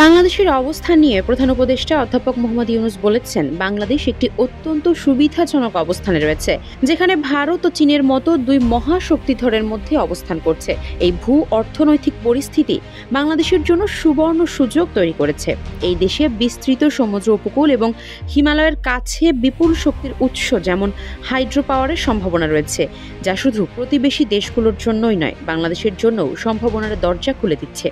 বাংলাদেশের অবস্থান নিয়ে প্রধান উপদেষ্টা অধ্যাপক মোহাম্মদ ইউনূস বলেছেন, বাংলাদেশ একটি অত্যন্ত সুবিধাজনক অবস্থানে রয়েছে, যেখানে ভারত ও চীনের মতো দুই মহাশক্তিধরের মধ্যে অবস্থান করছে। এই ভূ অর্থনৈতিক পরিস্থিতি বাংলাদেশের জন্য সুবর্ণ সুযোগ তৈরি করেছে। এই দেশে বিস্তৃত সমুদ্র উপকূল এবং হিমালয়ের কাছে বিপুল শক্তির উৎস যেমন হাইড্রো পাওয়ারের সম্ভাবনা রয়েছে, যা শুধু প্রতিবেশী দেশগুলোর জন্যই নয়, বাংলাদেশের জন্যও সম্ভাবনার দরজা খুলে দিচ্ছে।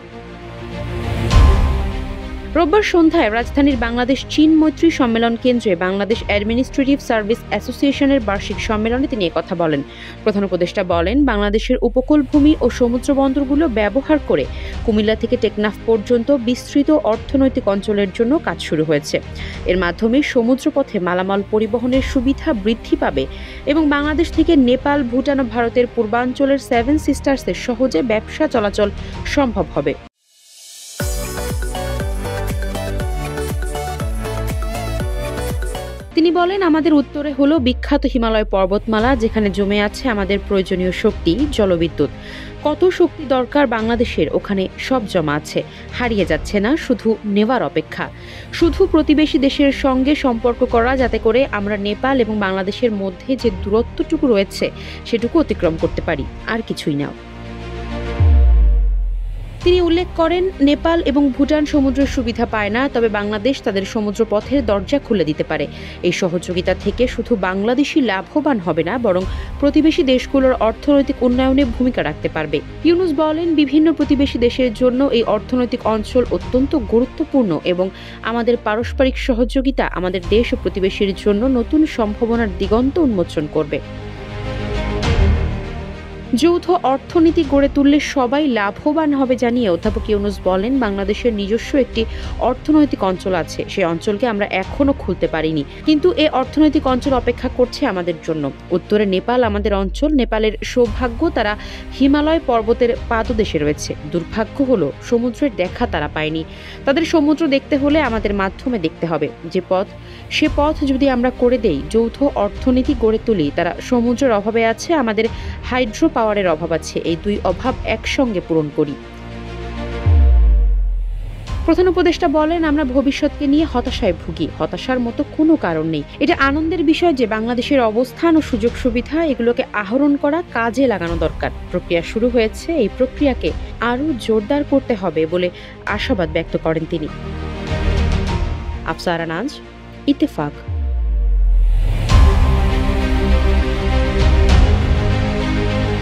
রোববার সন্ধ্যায় রাজধানীর বাংলাদেশ চীন মৈত্রী সম্মেলন কেন্দ্রে বাংলাদেশ অ্যাডমিনিস্ট্রেটিভ সার্ভিস অ্যাসোসিয়েশনের বার্ষিক সম্মেলনে তিনি কথা বলেন। প্রধান উপদেষ্টা বলেন, বাংলাদেশের উপকূলভূমি ও সমুদ্র বন্দরগুলো ব্যবহার করে কুমিল্লা থেকে টেকনাফ পর্যন্ত বিস্তৃত অর্থনৈতিক অঞ্চলের জন্য কাজ শুরু হয়েছে। এর মাধ্যমে সমুদ্রপথে মালামাল পরিবহনের সুবিধা বৃদ্ধি পাবে এবং বাংলাদেশ থেকে নেপাল, ভুটান ও ভারতের পূর্বাঞ্চলের সেভেন সিস্টার্সে সহজে ব্যবসা চলাচল সম্ভব হবে। তিনি বলেন, আমাদের উত্তরে হলো বিখ্যাত হিমালয় পর্বতমালা, যেখানে জমে আছে আমাদের প্রয়োজনীয় শক্তি, জলবিদ্যুৎ। কত শক্তি দরকার বাংলাদেশের, ওখানে সব জমা আছে, হারিয়ে যাচ্ছে না, শুধু নেওয়ার অপেক্ষা। শুধু প্রতিবেশী দেশের সঙ্গে সম্পর্ক করা, যাতে করে আমরা নেপাল এবং বাংলাদেশের মধ্যে যে দূরত্বটুকু রয়েছে সেটুকু অতিক্রম করতে পারি, আর কিছুই না। তিনি উল্লেখ করেন, নেপাল এবং ভুটান সমুদ্রের সুবিধা পায় না, তবে বাংলাদেশ তাদের সমুদ্র পথের দরজা খুলে দিতে পারে। এই সহযোগিতা থেকে শুধু বাংলাদেশি লাভবান হবে না, বরং প্রতিবেশী দেশগুলোর অর্থনৈতিক উন্নয়নে ভূমিকা রাখতে পারবে। ইউনূস বলেন, বিভিন্ন প্রতিবেশী দেশের জন্য এই অর্থনৈতিক অঞ্চল অত্যন্ত গুরুত্বপূর্ণ এবং আমাদের পারস্পরিক সহযোগিতা আমাদের দেশ ও প্রতিবেশীর জন্য নতুন সম্ভাবনার দিগন্ত উন্মোচন করবে। যৌথ অর্থনীতি গড়ে তুললে সবাই লাভবান হবে জানিয়ে অধ্যাপক ইউনূস বলেন, বাংলাদেশের নিজস্ব একটি অর্থনৈতিক অঞ্চল আছে, সেই অঞ্চলকে আমরা এখনো খুলতে পারিনি, কিন্তু এই অর্থনৈতিক অঞ্চল অপেক্ষা করছে আমাদের জন্য। উত্তরে নেপাল আমাদের অঞ্চল। নেপালের সৌভাগ্য, তারা হিমালয় পর্বতের পাদদেশে রয়েছে। দুর্ভাগ্য হলো সমুদ্রের দেখা তারা পায়নি। তাদের সমুদ্র দেখতে হলে আমাদের মাধ্যমে দেখতে হবে। সে পথ যদি আমরা করে দেই, যৌথ অর্থনীতি গড়ে তুলি, তারা সমুদ্রের অভাবে আছে, আমাদের হাইড্রো পাওয়ারের অভাব আছে, এই দুই অভাব একসঙ্গে পূরণ করি। প্রধান উপদেষ্টা বলেন, আমরা ভবিষ্যৎকে নিয়ে হতাশায় ভুগি, হতাশার মতো কোনো কারণ নেই। এটা আনন্দের বিষয় যে বাংলাদেশের অবস্থান ও সুযোগ সুবিধা, এগুলোকে আহরণ করা, কাজে লাগানো দরকার। প্রক্রিয়া শুরু হয়েছে, এই প্রক্রিয়াকে আরও জোরদার করতে হবে বলে আশাবাদ ব্যক্ত করেন তিনি। আফসারা নাজ, ইত্তেফাক।